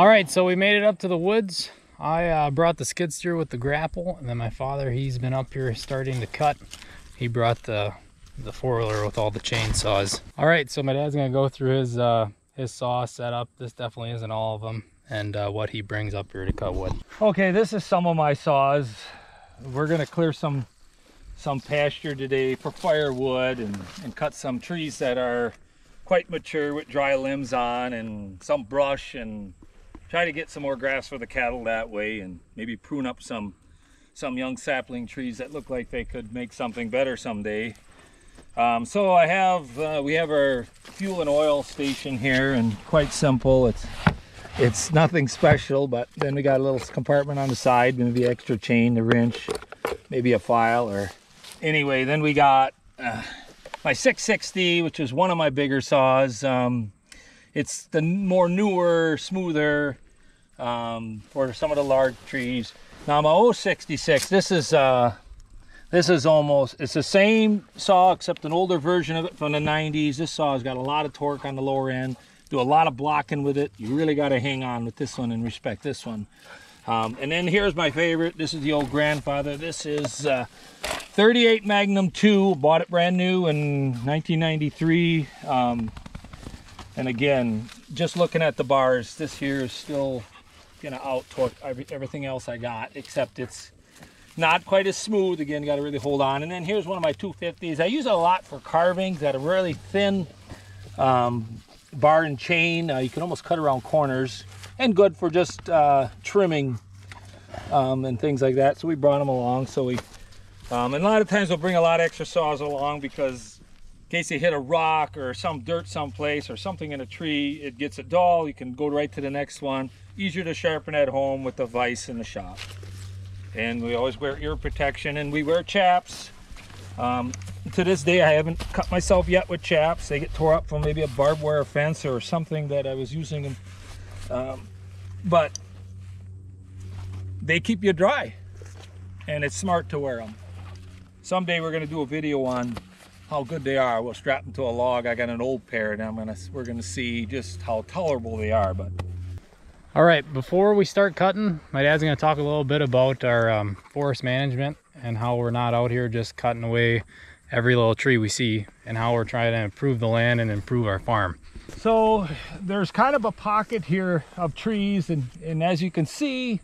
All right, so we made it up to the woods. I brought the skid steer with the grapple, and then my father, he's been up here starting to cut. He brought the four-wheeler with all the chainsaws. All right, so my dad's gonna go through his saw setup. This definitely isn't all of them, and what he brings up here to cut wood. Okay, this is some of my saws. We're gonna clear some pasture today for firewood and cut some trees that are quite mature with dry limbs on, and some brush, and try to get some more grass for the cattle that way, and maybe prune up some young sapling trees that look like they could make something better someday. So we have our fuel and oil station here, and quite simple. It's nothing special, but then we got a little compartment on the side, maybe extra chain, the wrench, maybe a file, or anyway. Then we got my 660, which is one of my bigger saws. It's the more newer, smoother for some of the large trees. Now my 066, this is almost, it's the same saw except an older version of it from the 90s. This saw has got a lot of torque on the lower end. Do a lot of blocking with it. You really got to hang on with this one and respect this one. And then here's my favorite. This is the old grandfather. This is 38 Magnum 2. Bought it brand new in 1993. And again, just looking at the bars, this here is still gonna out torque everything else I got, except it's not quite as smooth. Again, you got to really hold on. And then here's one of my 250s. I use it a lot for carvings that are really thin bar and chain. You can almost cut around corners, and good for just trimming and things like that. So we brought them along. So we and a lot of times we'll bring a lot of extra saws along, because in case they hit a rock or some dirt someplace or something in a tree, it gets it dull, you can go right to the next one. Easier to sharpen at home with the vise in the shop. And we always wear ear protection, and we wear chaps. To this day, I haven't cut myself yet with chaps. They get tore up from maybe a barbed wire fence or something that I was using. But they keep you dry, and it's smart to wear them. Someday we're gonna do a video on how good they are. We'll strap them to a log. I got an old pair, and we're gonna see just how tolerable they are. But All right, before we start cutting, my dad's gonna talk a little bit about our forest management and how we're not out here just cutting away every little tree we see, and how we're trying to improve the land and improve our farm. so there's kind of a pocket here of trees, and as you can see,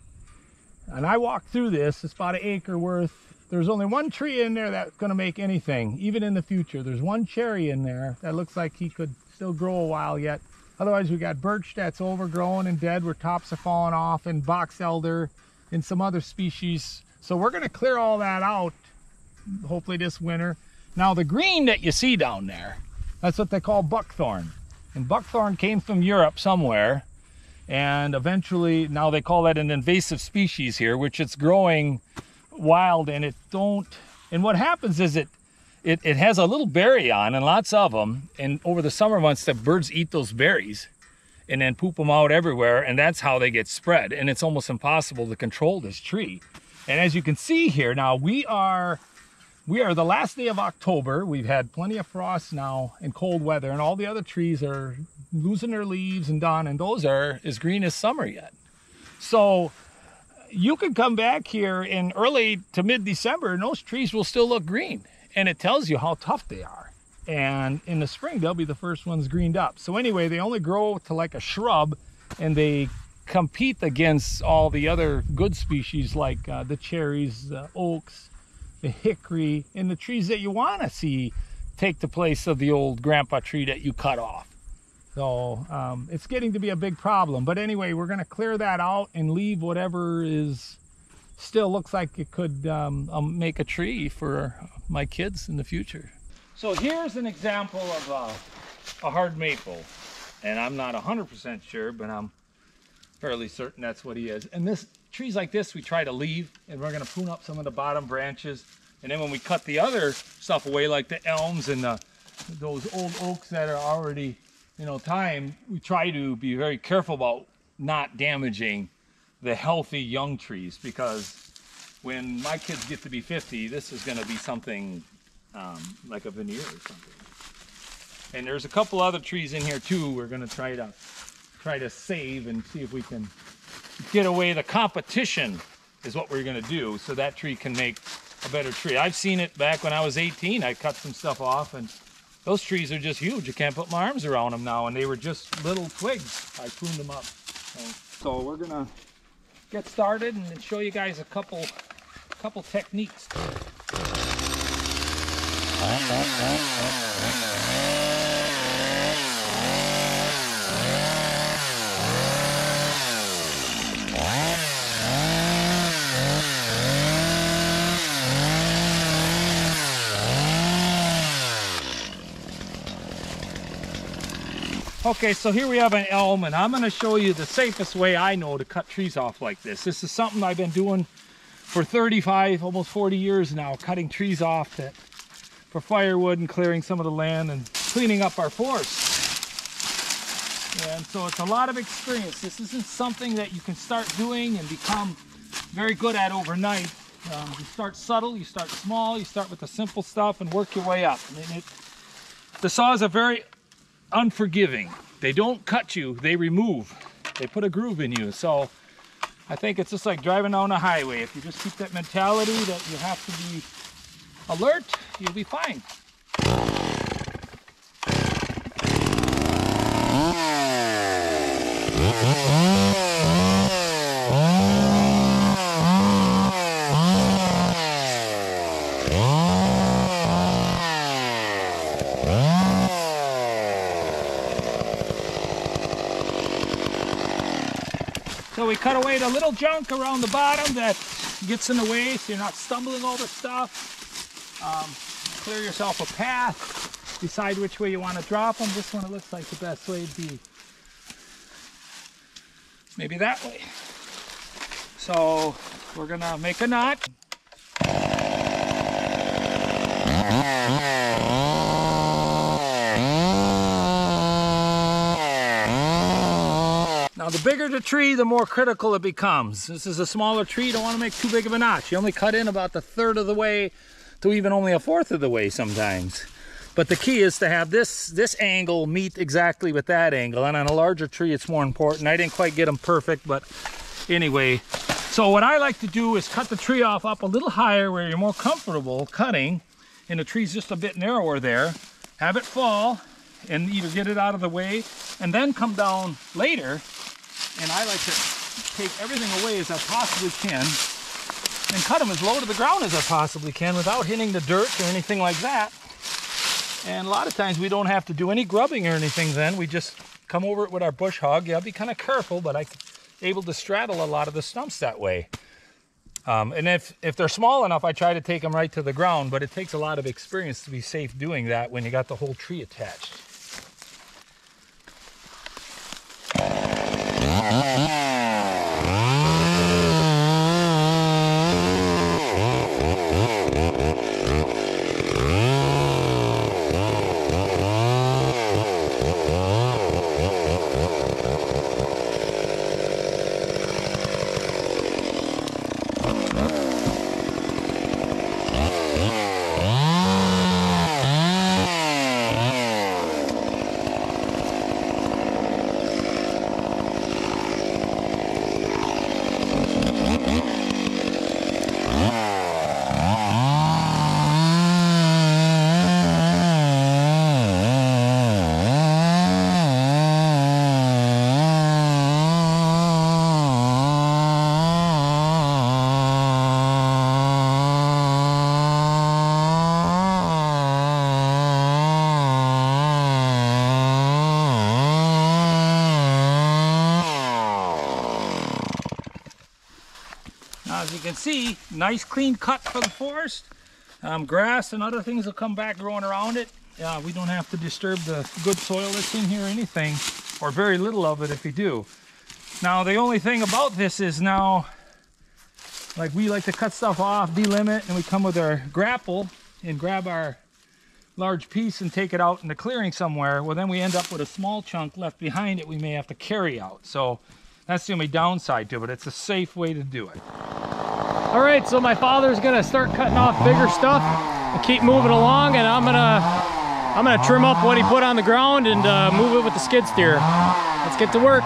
and I walked through this, it's about an acre worth. There's only one tree in there that's gonna make anything, even in the future. There's one cherry in there that looks like he could still grow a while yet. Otherwise, we got birch that's overgrown and dead where tops are falling off, and box elder and some other species. So we're gonna clear all that out, hopefully this winter. Now the green that you see down there, that's what they call buckthorn. And buckthorn came from Europe somewhere, and eventually, now they call that an invasive species here, which it's growing wild, and and what happens is it has a little berry on, and lots of them, and over the summer months the birds eat those berries and then poop them out everywhere, and that's how they get spread. And it's almost impossible to control this tree. And as you can see here, now we are the last day of October. We've had plenty of frost now and cold weather, and all the other trees are losing their leaves and done, and those are as green as summer yet. So you could come back here in early to mid-December, and those trees will still look green. And it tells you how tough they are. And in the spring, they'll be the first ones greened up. So anyway, they only grow to like a shrub, and they compete against all the other good species like the cherries, the oaks, the hickory, and the trees that you want to see take the place of the old grandpa tree that you cut off. So it's getting to be a big problem. But anyway, we're going to clear that out and leave whatever is still looks like it could make a tree for my kids in the future. So here's an example of a hard maple, and I'm not 100% sure, but I'm fairly certain that's what he is. And this trees like this we try to leave, and we're going to prune up some of the bottom branches, and then when we cut the other stuff away, like the elms and those old oaks that are already time, we try to be very careful about not damaging the healthy young trees, because when my kids get to be 50, this is going to be something like a veneer or something. And there's a couple other trees in here too we're going to try to try to save and see if we can get away. The competition is what we're gonna do so that tree can make a better tree. I've seen it back when I was 18. I cut some stuff off and those trees are just huge. You can't put my arms around them now, and they were just little twigs. I pruned them up. So we're gonna get started and then show you guys a couple techniques. Okay, so here we have an elm, and I'm going to show you the safest way I know to cut trees off like this. This is something I've been doing for 35, almost 40 years now, cutting trees off for firewood and clearing some of the land and cleaning up our forests. And so it's a lot of experience. This isn't something that you can start doing and become very good at overnight. You start subtle, you start small, you start with the simple stuff and work your way up. I mean, the saws are very unforgiving. They don't cut you, they remove. They put a groove in you. So I think it's just like driving down a highway. If you just keep that mentality that you have to be alert, you'll be fine. So we cut away the little junk around the bottom that gets in the way so you're not stumbling over stuff. Clear yourself a path. Decide which way you want to drop them. This one, it looks like the best way would be maybe that way. So we're gonna make a knot. Now the bigger the tree, the more critical it becomes. This is a smaller tree, you don't want to make too big of a notch. You only cut in about the third of the way to even only a fourth of the way sometimes. But the key is to have this angle meet exactly with that angle. And on a larger tree, it's more important. I didn't quite get them perfect, but anyway. So what I like to do is cut the tree off up a little higher where you're more comfortable cutting, and the tree's just a bit narrower there. Have it fall and either get it out of the way and then come down later. And I like to take everything away as I possibly can and cut them as low to the ground as I possibly can without hitting the dirt or anything like that. And a lot of times we don't have to do any grubbing or anything then. We just come over it with our bush hog. Yeah, I'll be kind of careful, but I'm able to straddle a lot of the stumps that way. And if they're small enough, I try to take them right to the ground, but it takes a lot of experience to be safe doing that when you got the whole tree attached. As you can see, nice clean cut for the forest. Grass and other things will come back growing around it. We don't have to disturb the good soil that's in here or anything, or very little of it if you do. Now the only thing about this is now, like we like to cut stuff off, delimb it, and we come with our grapple and grab our large piece and take it out in the clearing somewhere. Well, then we end up with a small chunk left behind it we may have to carry out. So that's the only downside to it, but it's a safe way to do it. All right, so my father's gonna start cutting off bigger stuff and keep moving along, and I'm gonna I'm gonna trim up what he put on the ground and move it with the skid steer. Let's get to work.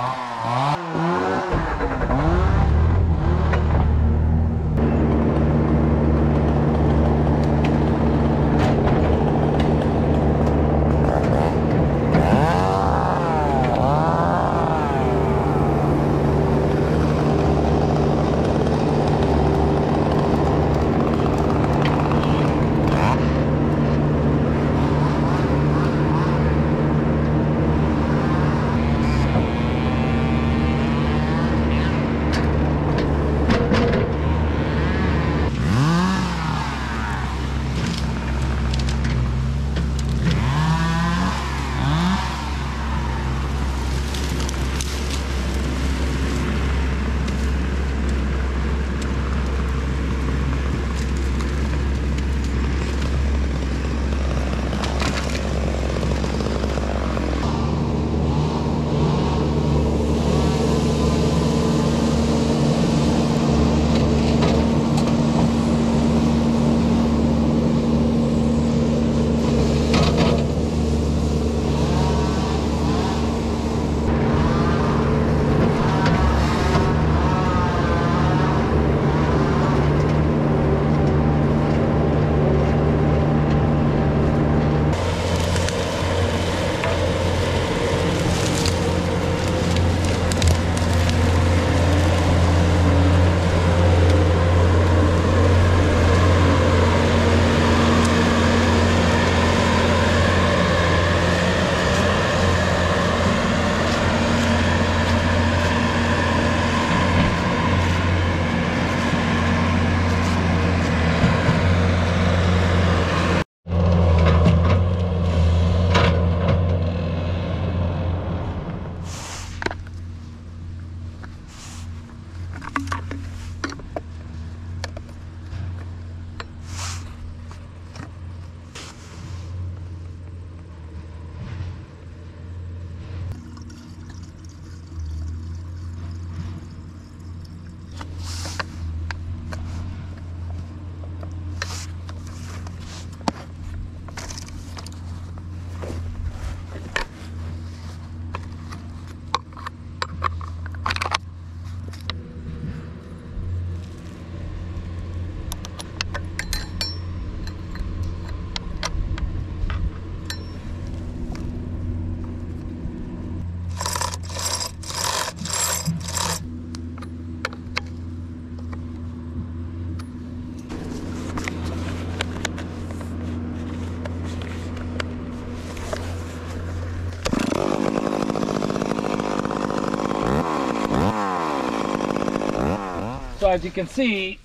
So as you can see,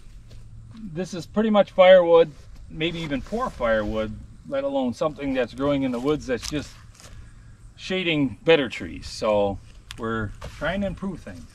this is pretty much firewood, maybe even poor firewood, let alone something that's growing in the woods that's just shading better trees. So we're trying to improve things.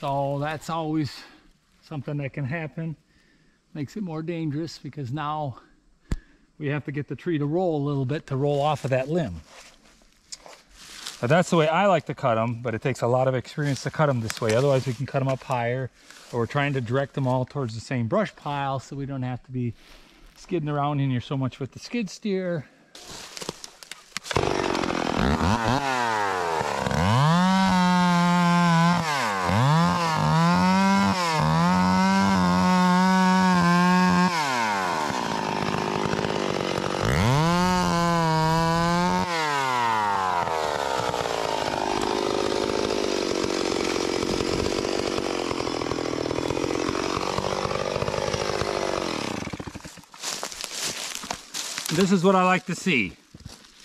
So that's always something that can happen. Makes it more dangerous because now we have to get the tree to roll a little bit to roll off of that limb. But that's the way I like to cut them, but it takes a lot of experience to cut them this way. Otherwise we can cut them up higher, or we're trying to direct them all towards the same brush pile so we don't have to be skidding around in here so much with the skid steer. This is what I like to see.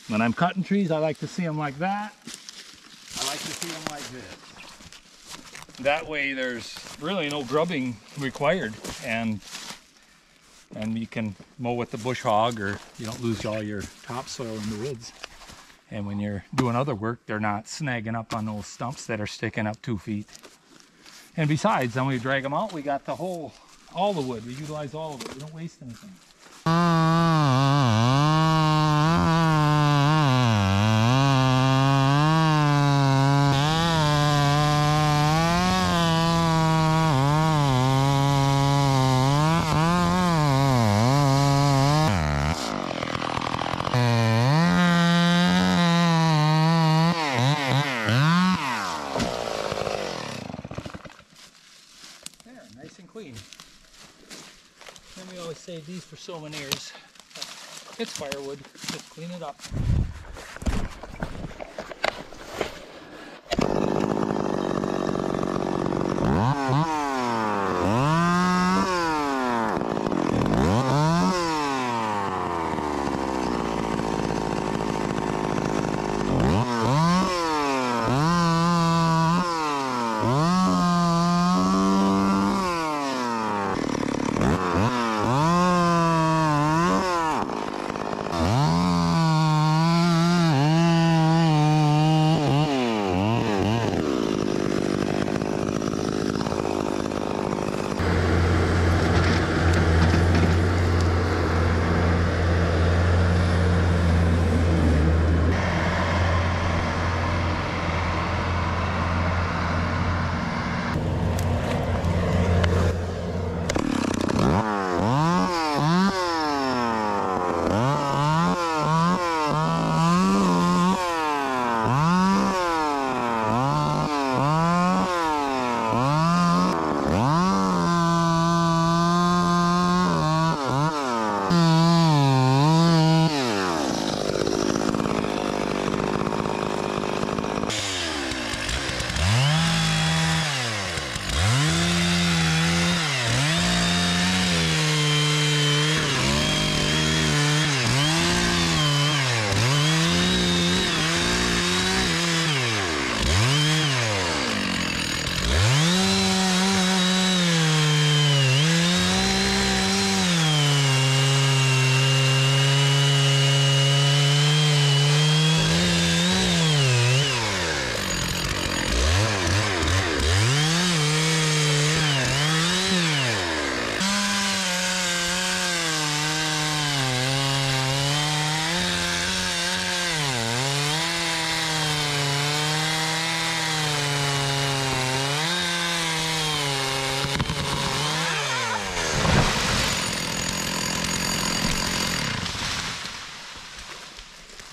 When I'm cutting trees, I like to see them like that. I like to see them like this. That way there's really no grubbing required, and you can mow with the bush hog, or you don't lose all your topsoil in the woods. And when you're doing other work, they're not snagging up on those stumps that are sticking up 2 feet. And besides, then we drag them out, we got the whole, all the wood. We utilize all of it. We don't waste anything. There, nice and clean. And we always save these for souvenirs. It's firewood, just clean it up.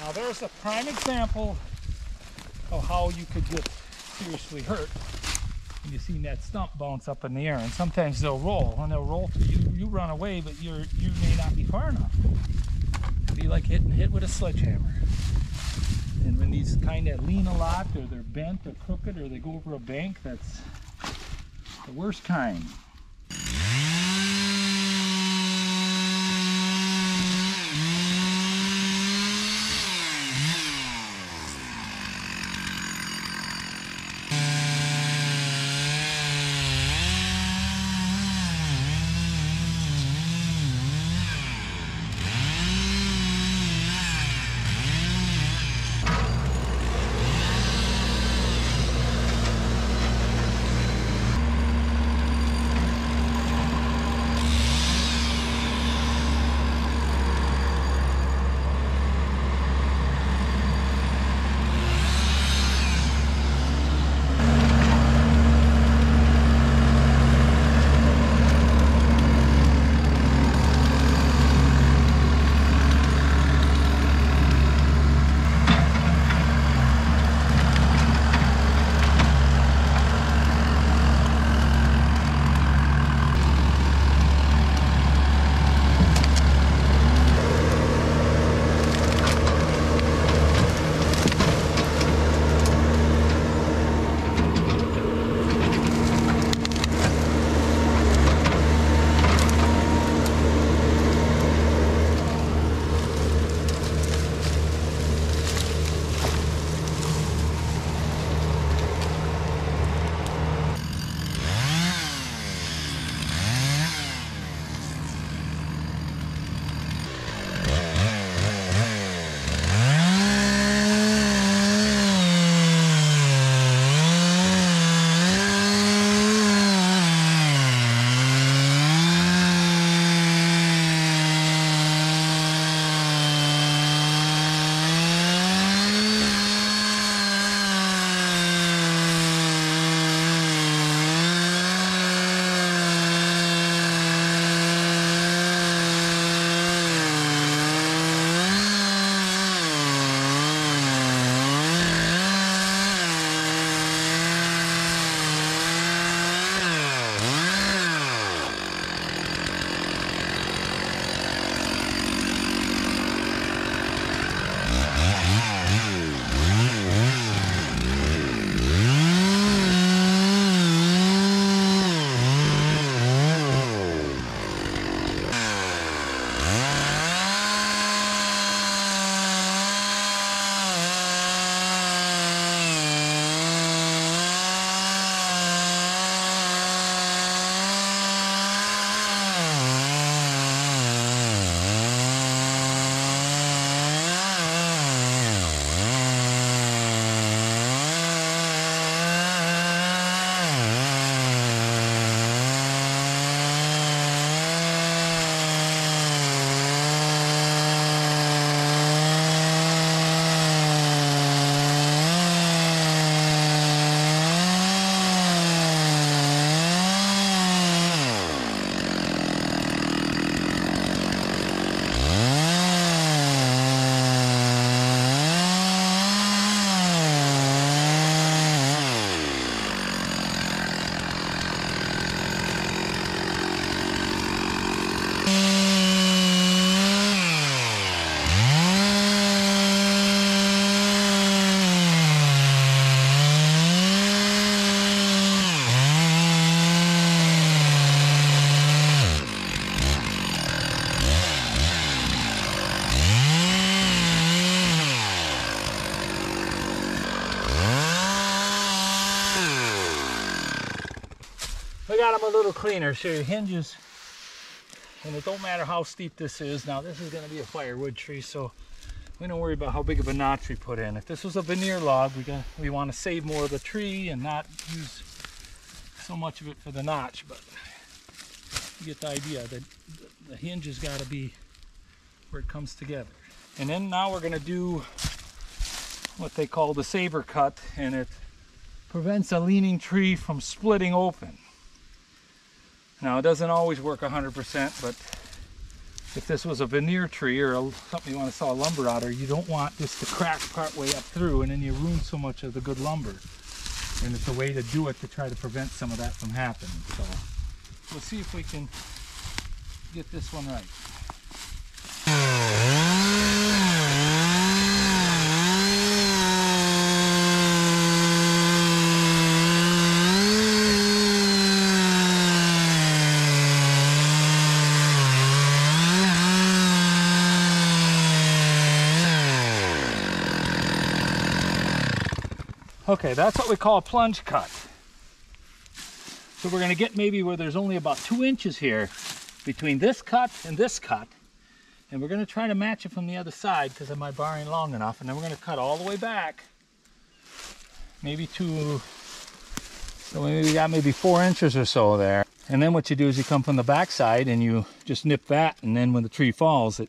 Now there's a prime example of how you could get seriously hurt when you see that stump bounce up in the air. And sometimes they'll roll, and they'll roll to you. You run away, but you may not be far enough. It'd be like getting hit with a sledgehammer. And when these kind of lean a lot, or they're bent or crooked, or they go over a bank, that's the worst kind. got them a little cleaner. So your hinges, and it don't matter how steep this is. Now this is going to be a firewood tree, so we don't worry about how big of a notch we put in. If this was a veneer log, we want to save more of the tree and not use so much of it for the notch. But you get the idea that the hinge has got to be where it comes together. And then now we're going to do what they call the saber cut, and it prevents a leaning tree from splitting open. Now it doesn't always work 100%, but if this was a veneer tree or something you want to saw lumber out of, you don't want this to crack part way up through, and then you ruin so much of the good lumber. And it's a way to do it to try to prevent some of that from happening. So we'll see if we can get this one right. Okay, that's what we call a plunge cut. So we're going to get maybe where there's only about 2 inches here between this cut and this cut. And we're going to try to match it from the other side because of my bar ain't long enough. And then we're going to cut all the way back. Maybe so maybe we got maybe 4 inches or so there. And then what you do is you come from the back side and you just nip that. And then when the tree falls,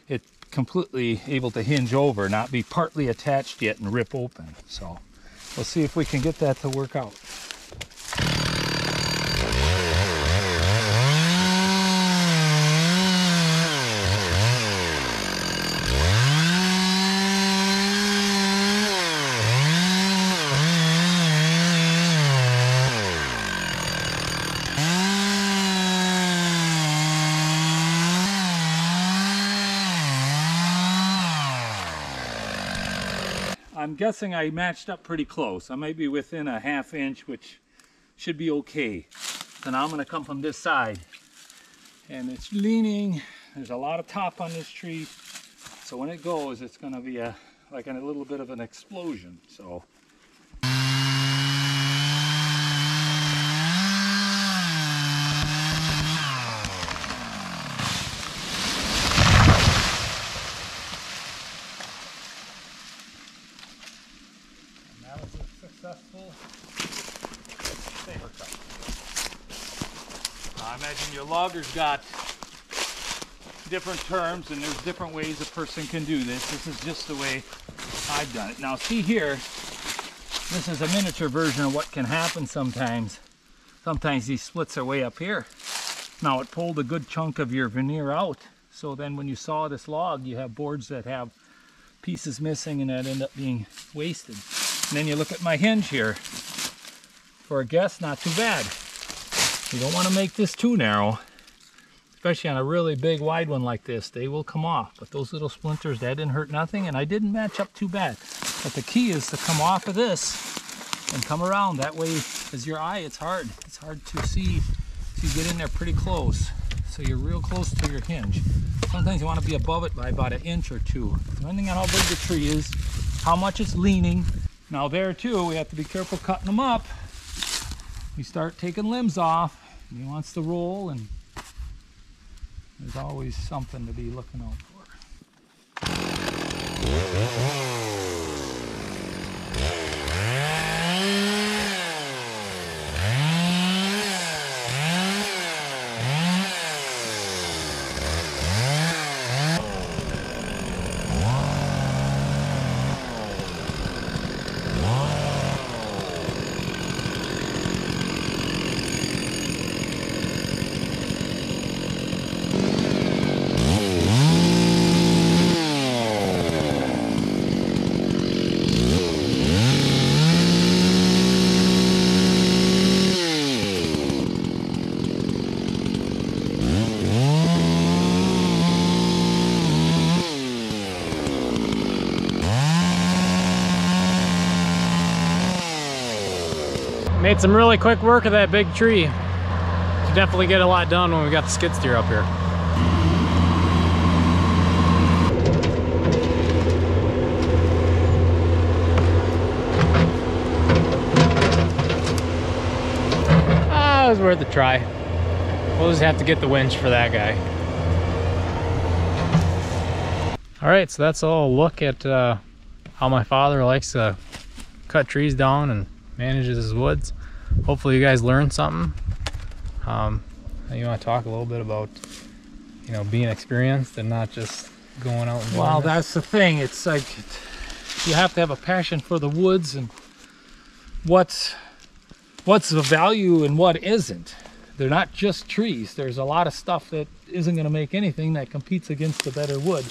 it's completely able to hinge over, not be partly attached yet and rip open. So we'll see if we can get that to work out. I'm guessing I matched up pretty close. I might be within a 1/2 inch, which should be okay. So now I'm going to come from this side. And it's leaning. There's a lot of top on this tree. So when it goes, it's going to be like a little bit of an explosion. So. Successful saber cut. I imagine your logger's got different terms and there's different ways a person can do this. This is just the way I've done it. Now see here, this is a miniature version of what can happen sometimes. Sometimes these splits are way up here. Now it pulled a good chunk of your veneer out. So then when you saw this log, you have boards that have pieces missing and that end up being wasted. And then you look at my hinge here. For a guess, not too bad. You don't want to make this too narrow, especially on a really big wide one like this. They will come off, but those little splinters, that didn't hurt nothing, and I didn't match up too bad. But the key is to come off of this and come around. That way, as your eye, it's hard. It's hard to see if you get in there pretty close. So you're real close to your hinge. Sometimes you want to be above it by about 1 inch or 2, depending on how big the tree is, how much it's leaning. Now there too, we have to be careful cutting them up. You start taking limbs off, and he wants to roll, and there's always something to be looking out for. Made some really quick work of that big tree. Should definitely get a lot done when we got the skid steer up here. That was worth a try. We'll just have to get the winch for that guy. All right, so that's all a look at how my father likes to cut trees down and manages his woods. Hopefully you guys learned something. You want to talk a little bit about, you know, being experienced and not just going out and doing Well, this? that's the thing. It's like you have to have a passion for the woods and what's the value and what isn't. They're not just trees. There's a lot of stuff that isn't going to make anything that competes against the better wood.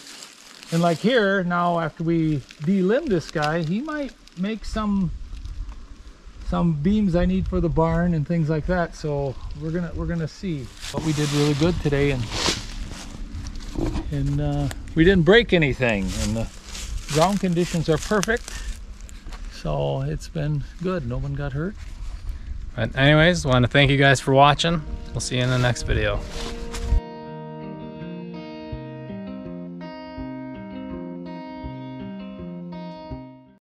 And like here now, after we delimb this guy, he might make some beams I need for the barn and things like that. So we're gonna see. But we did really good today, and we didn't break anything, and the ground conditions are perfect. So it's been good. No one got hurt. But anyways, want to thank you guys for watching. We'll see you in the next video.